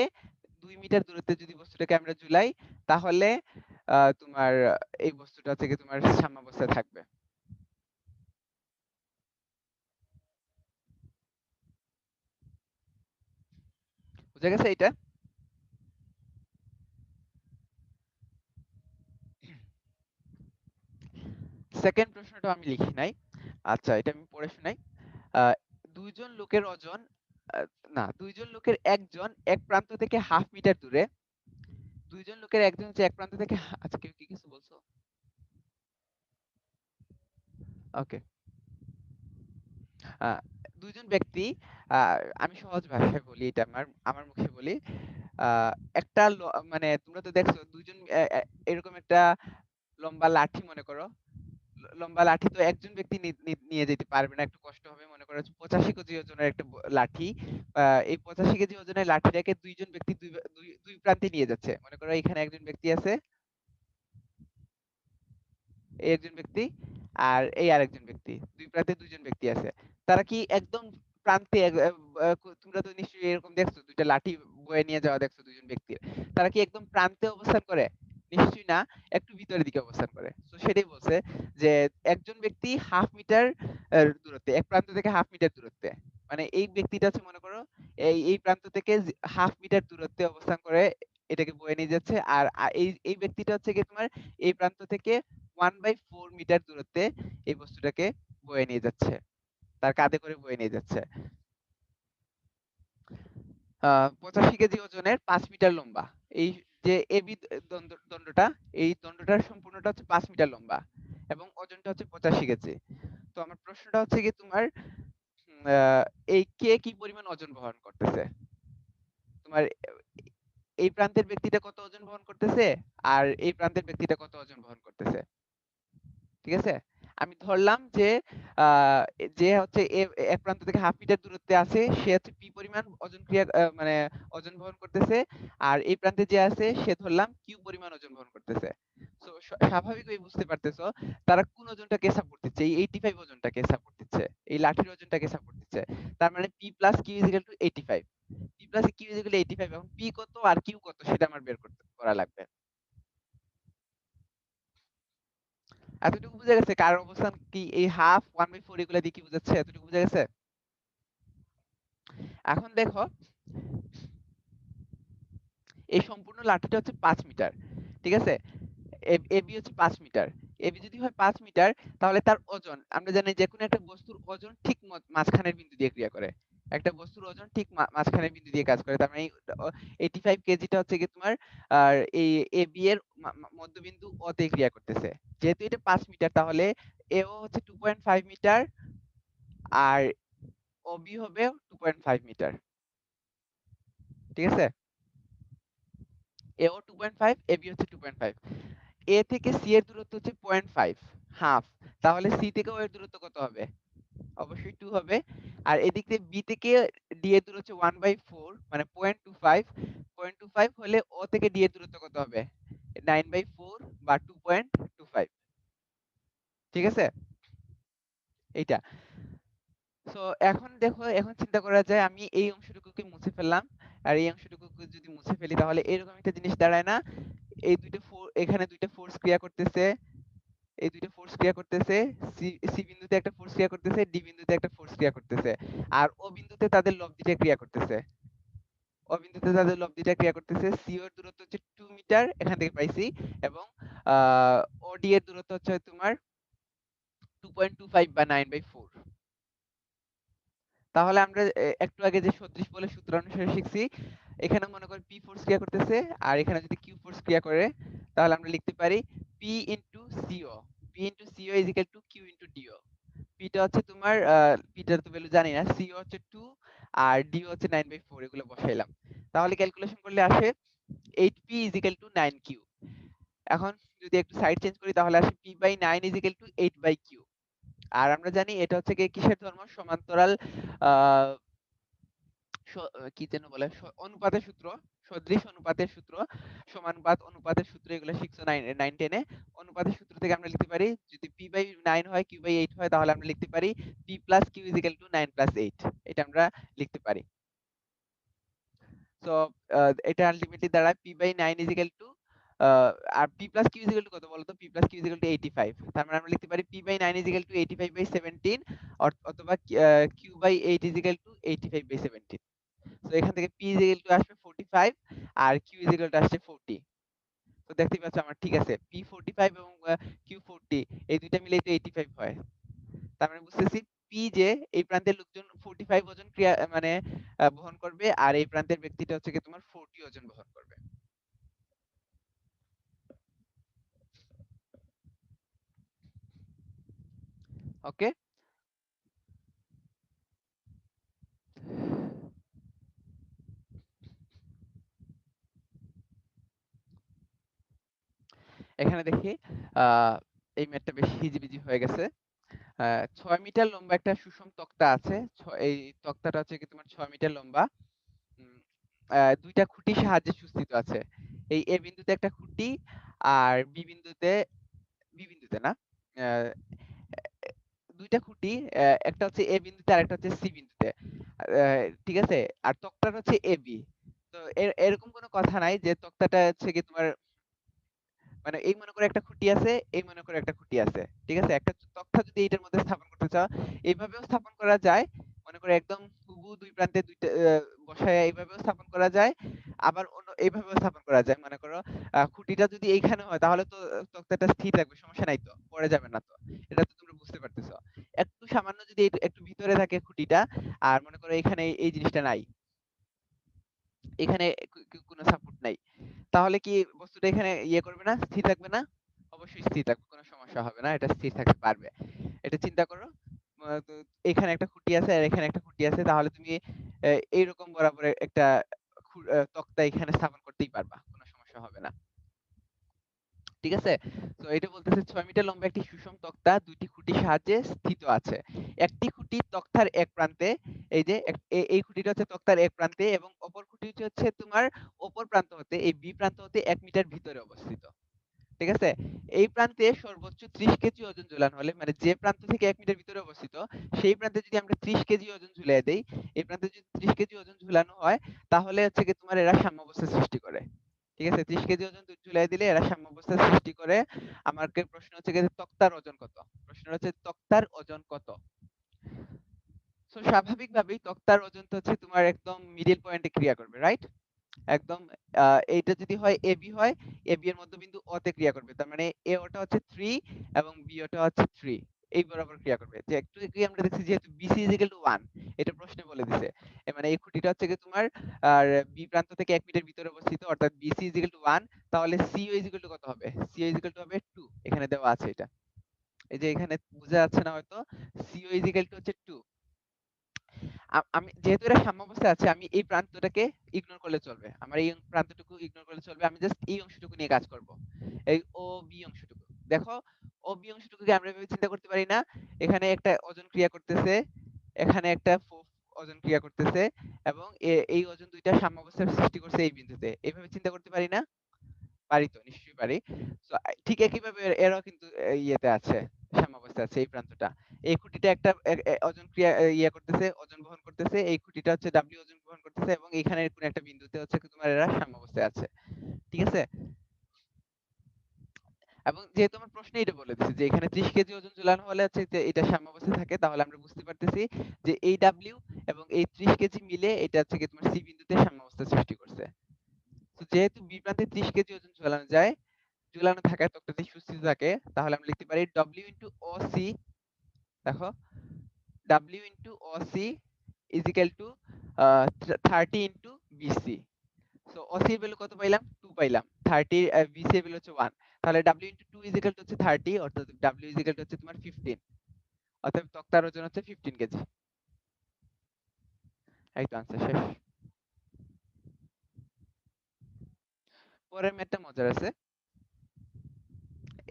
2 মিটার দূরত্বে যদি বস্তুটাকে আমরা ঝুলাই, তাহলে তোমার এই বস্তুটা থেকে তোমার সাম্যাবস্থায় থাকবে। বুঝা গেছে এটা? সেকেন্ড প্রশ্নটা আমি লিখি নাই, আচ্ছা এটা আমি পড়ে শোনাই। আহ, দুইজন লোকের ওজন, আহ, না দুইজন লোকের একজন এক প্রান্ত থেকে হাফ মিটার দূরে, দুইজন লোকের একজন হচ্ছে এক প্রান্ত থেকে আচ্ছা কেউ কি কিছু বলছো? ওকে। আহ, দুইজন ব্যক্তি, আমি সহজ ভাষায় বলি, এটা আমার আমার মুখে বলি। আহ, একটা মানে তোমরা তো দেখছো দুইজন এরকম একটা লম্বা লাঠি মনে করো, লম্বা লাঠি তো একজন ব্যক্তি নিয়ে যেতে পারবে না, একটু কষ্ট হবে। মনে করো 85 কেজি ওজনের একটা লাঠি, এই 85 কেজি ওজনের লাঠিটাকে দুইজন ব্যক্তি দুই প্রান্তে নিয়ে যাচ্ছে। মনে করো এখানে একজন ব্যক্তি আছে, এই একজন ব্যক্তি, আর এই আরেকজন ব্যক্তি, দুই প্রান্তে দুইজন ব্যক্তি আছে। তারা কি একদম প্রান্তে তোমরা তো নিশ্চয়ই এরকম দেখছো, দুইটা লাঠি বয়ে নিয়ে যাওয়া দেখছো দুইজন ব্যক্তির, তারা কি একদম প্রান্তে অবস্থান করে? নিশ্চয়ই না, একটু ভিতরের দিকে অবস্থান করে। তো সেটাই বলছে যে একজন ব্যক্তি হাফ মিটার দূরত্বে, এক প্রান্ত থেকে হাফ মিটার দূরত্বে, মানে এই ব্যক্তিটা হচ্ছে মনে করো এই প্রান্ত থেকে হাফ মিটার দূরত্বে অবস্থান করে এটাকে বয়ে নিয়ে যাচ্ছে। আর এই ব্যক্তিটা হচ্ছে কি তোমার এই প্রান্ত থেকে 1/4 মিটার দূরত্বে এই বস্তুটাকে বয়ে নিয়ে যাচ্ছে, তার কাঁধে করে বয়ে নিয়ে যাচ্ছে। 85 কেজি ওজনের 5 মিটার লম্বা এই যে এবি দণ্ডটা, এই দণ্ডটার সম্পূর্ণটা হচ্ছে 5 মিটার লম্বা এবং ওজনটা হচ্ছে 85 কেজি। তো আমার প্রশ্নটা হচ্ছে কি তোমার, এই কে কি পরিমাণ ওজন বহন করতেছে? তোমার এই প্রান্তের ব্যক্তিটা কত ওজন বহন করতেছে আর এই প্রান্তের ব্যক্তিটা কত ওজন বহন করতেছে? ঠিক আছে? আমি ধরলাম যে যে হচ্ছে এক প্রান্ত থেকে হাফ মিটার দূরত্বে আছে, সে হচ্ছে পি পরিমাণ ওজন ক্রিয়া মানে ওজন বহন করতেছে, আর এই প্রান্তে যে আছে সে ধরলাম কিউ পরিমাণ ওজন বহন করতেছে। সো স্বাভাবিকভাবেই বুঝতে পারতেছো তারা কোন ওজনটাকে সাপোর্ট দিচ্ছে, এই 85 ওজনটাকে সাপোর্ট দিচ্ছে, এই লাঠির ওজনটাকে সাপোর্ট দিচ্ছে। তার মানে P plus Q is equal to 85। Plus Q equal 85। এখন পি কত আর কিউ কত সেটা আমার বের করা লাগবে। এতটুকু বুঝা গেছে কার অবস্থান কি? এই হাফ 1/4 এগুলা দিয়ে কি বুঝাচ্ছে? এতটুকু বুঝা গেছে? এখন দেখো এই সম্পূর্ণ লাঠিটা হচ্ছে 5 মিটার। ঠিক আছে? এবি হচ্ছে 5 মিটার। এবি যদি হয় 5 মিটার তাহলে তার ওজন আমরা জানি যে কোনো একটা বস্তুর ওজন ঠিক মাঝখানের বিন্দু দিয়ে ক্রিয়া করে। একটা বস্তুর ওজন ঠিক মাঝখানের বিন্দু দিয়ে কাজ করে। তার মানে 85 কেজিটা হচ্ছে কি তোমার আর এই এবি এর মধ্যবিন্দু ও তে ক্রিয়া করতেছে। যেহেতু এটা 5 মিটার তাহলে এও হচ্ছে 2.5 মিটার আর ওবি হবে 2.5 মিটার। ঠিক আছে? এও 2.5 এবি হচ্ছে 2.5। এ থেকে সি এর দূরত্ব হচ্ছে 0.5 হাফ। তাহলে সি থেকে ও এর দূরত্ব কত হবে? অবশ্যই 2 হবে। আর এদিক থেকে বি থেকে ডি এর দূরত্ব হচ্ছে 1/4 মানে 0.25। 0.25 হলে ও থেকে ডি এর দূরত্ব কত হবে? 9/4 বা 2.25। ঠিক আছে? এইটা। সো এখন দেখো এখন চিন্তা করা যায় আমি এই অংশটুকুকে মুছে ফেললাম। আর এই অংশটুকুকে যদি মুছে ফেলি তাহলে এরকম একটা জিনিস দাঁড়ায় না? এই দুইটা এখানে দুইটা ফোর্স ক্রিয়া করতেছে। এই দুইটা ফোর্স ক্রিয়া করতেছে। সি বিন্দুতে একটা ফোর্স ক্রিয়া করতেছে, ডি বিন্দুতে একটা ফোর্স ক্রিয়া করতেছে। আর ও বিন্দুতে তাদের লব্ধিটা ক্রিয়া করতেছে। ও বিন্দুতে তাদের লব্ধিটা ক্রিয়া করতেছে। সি এর দূরত্ব হচ্ছে 2 মিটার এখান থেকে পাইছি এবং ও ডি এর দূরত্ব হচ্ছে তোমার 2.25 বা 9/4। তাহলে আমরা একটু আগে যে সদৃশ বলের সূত্র অনুসারে শিখছি এখানে মনে করি পি ফোর্স ক্রিয়া করতেছে আর এখানে যদি কিউ ফোর্স ক্রিয়া করে তাহলে আমরা লিখতে পারি P into CO. P into CO is equal to Q into DO. পিটা হচ্ছে তোমার পিটার তো ভ্যালু জানি না, সিও হচ্ছে 2 আর ডিও হচ্ছে 9/4 এগুলো বসাইলাম। তাহলে ক্যালকুলেশন করলে আসে 8p is equal two 9q। এখন যদি একটু সাইড চেঞ্জ করি তাহলে আসে p/9 is equal two 8/q। আর আমরা জানি এটা হচ্ছে কি কিসের ধর্ম? সমান্তরাল আহ কি যেন বলে অনুপাতের সূত্র, সদৃশ অনুপাতের সূত্র, সমানুপাত অনুপাতের সূত্র এগুলো শিখছো 9 10 এ। অনুপাতের সূত্র থেকে আমরা লিখতে পারি যদি p/9 হয় q/8 হয় তাহলে আমরা লিখতে পারি p plus q is equal to 9 plus 8। এটা আমরা লিখতে পারি। সো এটা আলটিমেটলি দাঁড়ায় p/9 is equal to R p plus q is equal to কত বলতো? p plus q is equal to 85। তার মানে আমরা লিখতে পারি p/9 is equal to 85/17 অথবা q/8 is equal to 85/17। তো এখান থেকে p is equal to আসবে 45 আর q is equal to আসছে 40। তো দেখতেই পাচ্ছ আমার ঠিক আছে p 45 এবং q 40 এই দুইটা মিলেই তো 85 হয়। তার মানে বুঝতেছি p যে এই প্রান্তের লোকজন 45 ওজন ক্রিয়া মানে বহন করবে আর এই প্রান্তের ব্যক্তিটা হচ্ছে কি তোমার 40 ওজন বহন করবে। ওকে? এখানে দেখি এই ম্যাথটা বেশ হিজিবিজি হয়ে গেছে। 6 মিটার লম্বা একটা সুষম তক্তা আছে। এই তক্তাটা হচ্ছে কি তোমার 6 মিটার লম্বা। উম, দুইটা খুঁটির সাহায্যে সুস্থিত আছে। এই এ বিন্দুতে একটা খুঁটি আর বি বিন্দুতে না আহ, দুইটা খুঁটি একটা হচ্ছে এ বিন্দুতে আর একটা হচ্ছে সি বিন্দুতে। ঠিক আছে? আর তক্তাটা হচ্ছে এ বি। তো এরকম কোনো কথা নাই যে তক্তাটা হচ্ছে কি তোমার মানে এই মনে করে একটা খুঁটি আছে, এই মনে করে একটা খুঁটি আছে। ঠিক আছে? একটা তক্তা যদি এটার মধ্যে স্থাপন করতে চাও, এইভাবেও স্থাপন করা যায়। মনে করে একদম হুবহু দুই প্রান্তে দুইটা বসায়া এইভাবেও স্থাপন করা যায়। আবার অন্য এইভাবেও স্থাপন করা যায়। মনে করো খুঁটিটা যদি এইখানে হয় তাহলে তো তক্তাটা স্থির থাকবে, সমস্যা নাই তো। পড়ে যাবে না তো। এটা তো তোমরা বুঝতে পারতেছো। একটু সামান্য যদি একটু ভিতরে থাকে খুঁটিটা আর মনে করো এখানে এই জিনিসটা নাই। এখানে কোনো সাপোর্ট নাই। তাহলে কি বস্তুটা এখানে ইয়ে করবে না? স্থির থাকবে না? অবশ্যই স্থির থাকবে। কোনো সমস্যা হবে না। এটা স্থির থাকতে পারবে। এটা চিন্তা করো। তো এখানে একটা খুঁটি আছে আর এখানে একটা খুঁটি আছে। তাহলে তুমি এইরকম বরাবর একটা তক্তা এখানে স্থাপন করতেই পারবা। কোনো সমস্যা হবে না। ঠিক আছে? তো এটা বলতেছে 6 মিটার লম্বা একটি সুষম তক্তা দুইটি খুঁটির সাহায্যে স্থিত আছে। একটি খুঁটি তক্তার এক প্রান্তে এই যে এই খুঁটিটা হচ্ছে তক্তার এক প্রান্তে এবং অপর খুঁটিটি হচ্ছে তোমার অপর প্রান্ত হতে এই বি প্রান্ত হতে 1 মিটার ভিতরে অবস্থিত। ঠিক আছে? এই প্রান্তে সর্বোচ্চ ৩০ কেজি ওজন ঝুলানো হলে মানে যে প্রান্ত থেকে ১ মিটার ভিতরে অবস্থিত সেই প্রান্তে যদি আমরা ৩০ কেজি ওজন ঝুলিয়ে দেই, এই প্রান্তে যদি ৩০ কেজি ওজন ঝুলানো হয় তাহলে হচ্ছে গিয়ে তোমার এরা সাম্যাবস্থা সৃষ্টি করে। ঠিক আছে? ৩০ কেজি ওজন ঝুলায় দিলে এরা সাম্যাবস্থা সৃষ্টি করে। আমাকে প্রশ্ন হচ্ছে গিয়ে তক্তার ওজন কত? প্রশ্ন হচ্ছে তক্তার ওজন কত? সো স্বাভাবিকভাবেই তক্তার ওজন তো হচ্ছে তোমার একদম মিডল পয়েন্টে ক্রিয়া করবে, রাইট? একদম এইটা যদি হয় এবি হয়, এবি এর মধ্যবিন্দু ও তে ক্রিয়া করবে। তার মানে এ ওটা হচ্ছে 3 এবং বি ওটা হচ্ছে 3। এই বরাবর ক্রিয়া করবে। যে একটু আগেই আমরা দেখছি যেহেতু BC = 1 এটা প্রশ্নে বলে দিছে। মানে এই খুঁটিটা হচ্ছে গিয়ে তোমার আর বি প্রান্ত থেকে 1 মিটার ভিতরে অবস্থিত অর্থাৎ BC = 1 তাহলে CO কত হবে? CO হবে 2 এখানে দেওয়া আছে এটা। এই যে এখানে বোঝা যাচ্ছে না হয়তো CO হচ্ছে 2। আমি যেহেতু এরা সাম্যাবস্থায় আছে আমি এই প্রান্তটাকে ইগনোর করলে চলবে। আমার এই প্রান্তটুকু ইগনোর করলে চলবে। আমি জাস্ট এই অংশটুকু নিয়ে কাজ করব। এই OB অংশটুকু। দেখো OB অংশটুকুকে আমরা এভাবে চিন্তা করতে পারি না? এখানে একটা ওজন ক্রিয়া করতেছে, এখানে একটা ওজন ক্রিয়া করতেছে এবং এই ওজন দুইটা সাম্যাবস্থার সৃষ্টি করছে এই বিন্দুতে। এভাবে চিন্তা করতে পারি না? পারি তো, নিশ্চয়ই পারি। সো ঠিক একইভাবে এরাও কিন্তু ইয়েতে আছে, সাম্যাবস্থায় আছে এই প্রান্তটা। এই খুঁটিটা একটা ওজন ক্রিয়া করতেছে, ওজন বহন করতেছে। এই খুঁটিটা হচ্ছে W ওজন বহন করতেছে এবং এখানের কোন একটা বিন্দুতে হচ্ছে কি তোমার এরা সাম্যাবস্থায় আছে। ঠিক আছে? এবং যেহেতু আমার প্রশ্নে এটা বলে দিছে যে এখানে ৩০ কেজি ওজন ঝুলানো হলে হচ্ছে যে এটা সাম্যাবস্থায় থাকে তাহলে আমরা বুঝতে পারতেছি যে এই W এবং এই ৩০ কেজি মিলে এটা হচ্ছে কি তোমার C বিন্দুতে সাম্যাবস্থা সৃষ্টি করছে। তো যেহেতু B প্রান্তে ৩০ কেজি ওজন ঝুলানো যায়, ঝুলানো থাকায় তক্তাটি সুস্থিত থাকে তাহলে আমরা লিখতে পারি W OC। দেখো W OC is equal to 30 BC। So OC এর ভ্যালু কত পাইলাম? 2 পাইলাম। 30 BC এর ভ্যালু হচ্ছে 1। তাহলে W 2 is equal to হচ্ছে 30 অর্থাৎ W is equal to হচ্ছে তোমার 15। অতএব তক্তার ওজন হচ্ছে 15 কেজি। এই তো আনসার শেষ। পরের ম্যাথটা মজার আছে।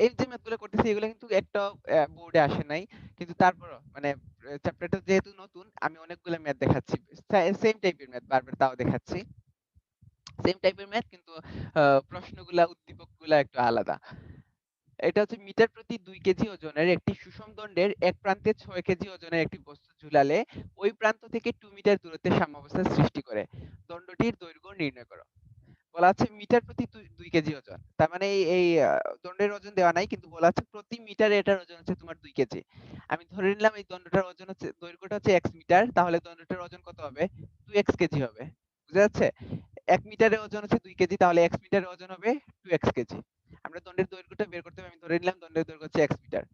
এই যে ম্যাথগুলো করতেছি এগুলো কিন্তু একটা বোর্ডে আসে নাই। কিন্তু তারপরও মানে চ্যাপ্টারটা যেহেতু নতুন আমি অনেকগুলো ম্যাথ দেখাচ্ছি। সেম টাইপের ম্যাথ বারবার তাও দেখাচ্ছি। সেম টাইপের ম্যাথ কিন্তু প্রশ্নগুলা উদ্দীপকগুলা একটু আলাদা। এটা হচ্ছে মিটার প্রতি ২ কেজি ওজনের একটি সুষম দণ্ডের এক প্রান্তে ৬ কেজি ওজনের একটি বস্তু ঝুলালে ওই প্রান্ত থেকে 2 মিটার দূরত্বে সাম্যাবস্থার সৃষ্টি করে। দণ্ডটির দৈর্ঘ্য নির্ণয় করো। বলা আছে মিটার প্রতি ২ কেজি ওজন। তার মানে এই দণ্ডের ওজন দেওয়া নাই কিন্তু বলা আছে প্রতি মিটারে এটার ওজন হচ্ছে তোমার ২ কেজি। আমি ধরে নিলাম এই দণ্ডটার ওজন হচ্ছে দৈর্ঘ্যটা হচ্ছে x মিটার তাহলে দণ্ডটার ওজন কত হবে? 2x কেজি হবে। বুঝা যাচ্ছে? ১ মিটারের ওজন হচ্ছে ২ কেজি তাহলে x মিটারের ওজন হবে 2x কেজি। আমরা দণ্ডের দৈর্ঘ্যটা বের করতে হবে আমি ধরে নিলাম দণ্ডের দৈর্ঘ্য হচ্ছে x মিটার।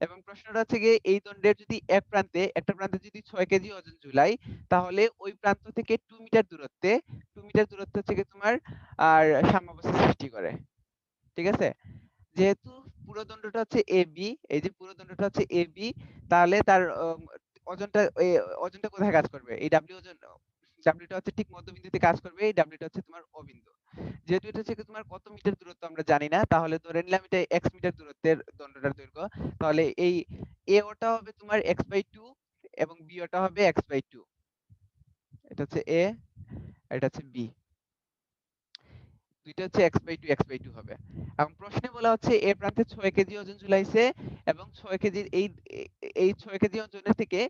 এবং প্রশ্নটা হচ্ছে গিয়ে এই দণ্ডের যদি একটা প্রান্তে যদি ৬ কেজি ওজন ঝুলাই তাহলে ওই প্রান্ত থেকে 2 মিটার দূরত্বে 2 মিটার দূরত্ব হচ্ছে গিয়ে তোমার আর সাম্যাবস্থা সৃষ্টি করে। ঠিক আছে? যেহেতু পুরো দণ্ডটা হচ্ছে AB, এই যে পুরো দণ্ডটা হচ্ছে AB তাহলে তার ওজনটা ওজনটা কোথায় কাজ করবে? এই W টা হচ্ছে ঠিক মধ্যবিন্দুতে কাজ করবে। এই W টা হচ্ছে তোমার O বিন্দু। যেহেতু এটা হচ্ছে তোমার কত মিটার দূরত্ব আমরা জানি না তাহলে ধরে নিলাম এটা x মিটার দূরত্বের দণ্ডটার দৈর্ঘ্য। তাহলে এই AO টা হবে তোমার x/2 এবং BO টা হবে x/2। এটা হচ্ছে A, এটা হচ্ছে B। দুইটা হচ্ছে x/2 হবে। এবং প্রশ্নে বলা হচ্ছে এ প্রান্তে ৬ কেজি ওজন ঝুলাইছে এবং ৬ কেজির এই ৬ কেজি ওজনের থেকে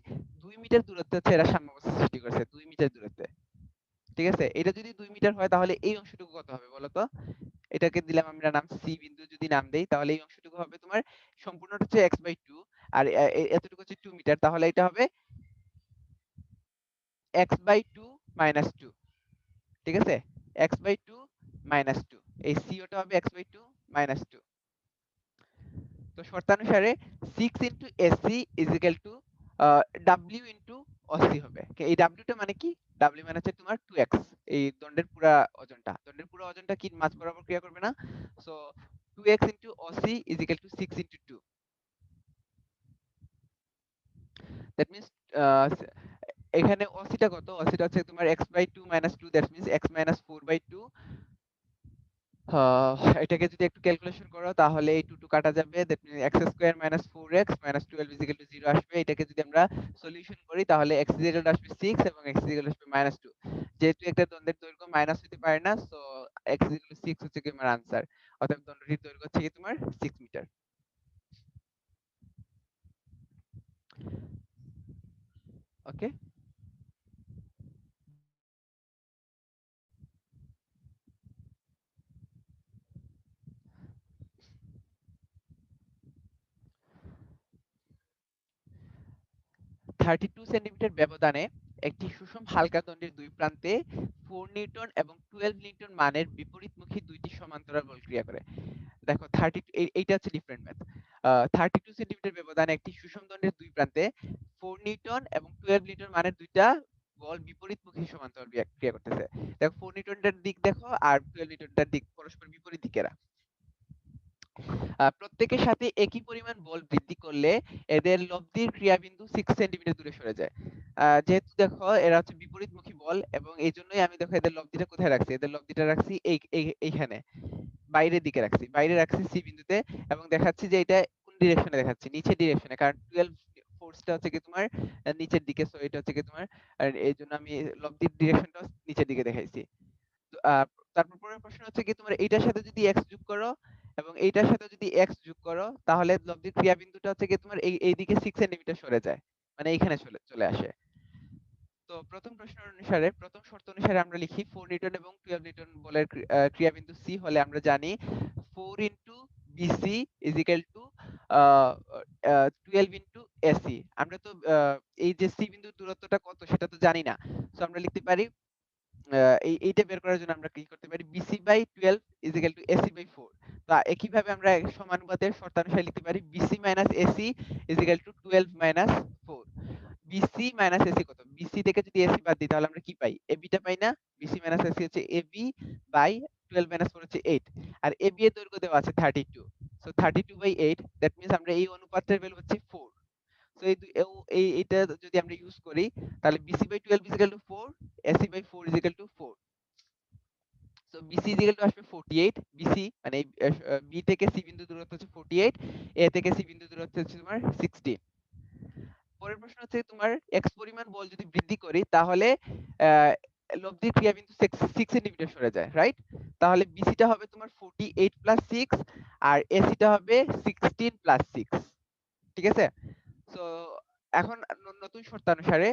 ২ মিটার দূরত্বে হচ্ছে এরা সাম্যাবস্থা সৃষ্টি করেছে ২ মিটার দূরত্বে। ঠিক আছে? এটা যদি ২ মিটার হয় তাহলে এই অংশটুকু কত হবে বলো তো? এটাকে দিলাম আমরা নাম C বিন্দু যদি নাম দেই তাহলে এই অংশটুকু হবে তোমার সম্পূর্ণটা হচ্ছে x/2 আর এতটুকু হচ্ছে 2 মিটার তাহলে এটা হবে x/2 - 2। ঠিক আছে? x/2 - 2 এই CO টা হবে x/2 - 2। তো শর্তানুসারে 6 AC is equal to W OC হবে। এই W টা মানে কি? W মানে হচ্ছে তোমার 2x এই দণ্ডের পুরা ওজনটা। দণ্ডের পুরা ওজনটা কি মাঝ বরাবর ক্রিয়া করবে না? So 2x OC is equal to 6 2। That means এখানে OC টা কত? OC টা হচ্ছে তোমার x/2 - 2 দ্যাট মিনস x - 4/2। এটাকে যদি একটু ক্যালকুলেশন করো তাহলে এই 2 কাটা যাবে। That means x square minus 4x minus 12 is equal to 0 আসবে। এটাকে যদি আমরা সলিউশন করি তাহলে x is equal to আসবে 6 এবং x is equal to আসবে -2। যেহেতু একটা দ্বন্দ্বের দৈর্ঘ্য মাইনাস হতে পারে না so x is equal to 6 হচ্ছে কি আমার আনসার। অতএব দণ্ডটির দৈর্ঘ্য হচ্ছে কি তোমার 6 মিটার। ওকে, 32 সেন্টিমিটার ব্যবধানে একটি সুষম হালকা দণ্ডের দুই প্রান্তে 4 নিউটন এবং 12 নিউটন মানের বিপরীতমুখী দুইটি সমান্তরাল বল ক্রিয়া করে। দেখো 30 এইটা হচ্ছে ডিফারেন্ট ম্যাথ। 32 সেন্টিমিটার ব্যবধানে একটি সুষম দণ্ডের দুই প্রান্তে 4 নিউটন এবং 12 নিউটন মানের দুইটা বল বিপরীতমুখী সমান্তরাল ক্রিয়া করতেছে। দেখো 4 নিউটনটার দিক দেখো আর 12 নিউটনটার দিক পরস্পর বিপরীত দিকেরা। প্রত্যেকের সাথে একই পরিমাণ বল বৃদ্ধি করলে এদের লব্ধির ক্রিয়াবিন্দু 6 সেন্টিমিটার দূরে সরে যায়। যেহেতু দেখো এরা হচ্ছে বিপরীতমুখী বল এবং এই জন্যই আমি দেখো এদের লব্ধিটা কোথায় রাখছি, এদের লব্ধিটা রাখছি এইখানে বাইরের দিকে রাখছি, বাইরে রাখছি সি বিন্দুতে, এবং দেখাচ্ছি যে এটা কোন ডিরেকশনে দেখাচ্ছি, নিচের ডিরেকশনে, কারণ 12 ফোর্সটা হচ্ছে কি তোমার নিচের দিকে, সো এটা হচ্ছে কি তোমার, আর এই জন্য আমি লব্ধির ডিরেকশনটা নিচের দিকে দেখাইছি। তারপর পরের প্রশ্ন হচ্ছে কি তোমার এইটার সাথে যদি x যোগ করো এবং এইটার সাথে যদি x যোগ করো তাহলে লব্ধির ক্রিয়াবিন্দুটা হচ্ছে কি তোমার এই দিকে 6 সেন্টিমিটার সরে যায়, মানে এইখানে চলে চলে আসে। তো প্রথম প্রশ্ন অনুসারে, প্রথম শর্ত অনুসারে আমরা লিখি 4 নিউটন এবং 12 নিউটন বলের ক্রিয়াবিন্দু C হলে আমরা জানি 4 into BC is equal to 12 into AC। আমরা তো এই যে C বিন্দুর দূরত্বটা কত সেটা তো জানি না, সো আমরা লিখতে পারি এইটা বের করার জন্য আমরা কি করতে পারি, BC by 12 is equal to AC by 4। তো একইভাবে আমরা সমানুপাতের শর্তানুসারে লিখতে পারি BC minus AC is equal to 12 minus 4। BC minus AC কত, BC থেকে যদি AC বাদ দিই তাহলে আমরা কি পাই, AB টা পাই না। BC মাইনাস AC হচ্ছে AB বাই 12 মাইনাস 4 হচ্ছে 8, আর AB এর দৈর্ঘ্য দেওয়া আছে 32, সো 32 বাই 8, দ্যাট মিন্স আমরা এই অনুপাতের ভ্যালু হচ্ছে 4। সো এইটা যদি আমরা ইউজ করি তাহলে BC by 12 is equal to 4, AC by 4 is equal to 4। So BC is equal to আসবে 48, BC মানে B থেকে C বিন্দু দূরত্ব হচ্ছে 48, A থেকে C বিন্দু দূরত্ব হচ্ছে তোমার 16। পরের প্রশ্ন হচ্ছে তোমার x পরিমাণ বল যদি বৃদ্ধি করি তাহলে লব্ধির ক্রিয়াবিন্দু 6 সেন্টিমিটার সরে যায়, রাইট? তাহলে BC টা হবে তোমার 48 প্লাস 6 আর AC টা হবে 16 প্লাস 6, ঠিক আছে? সো এখন নতুন শর্তানুসারে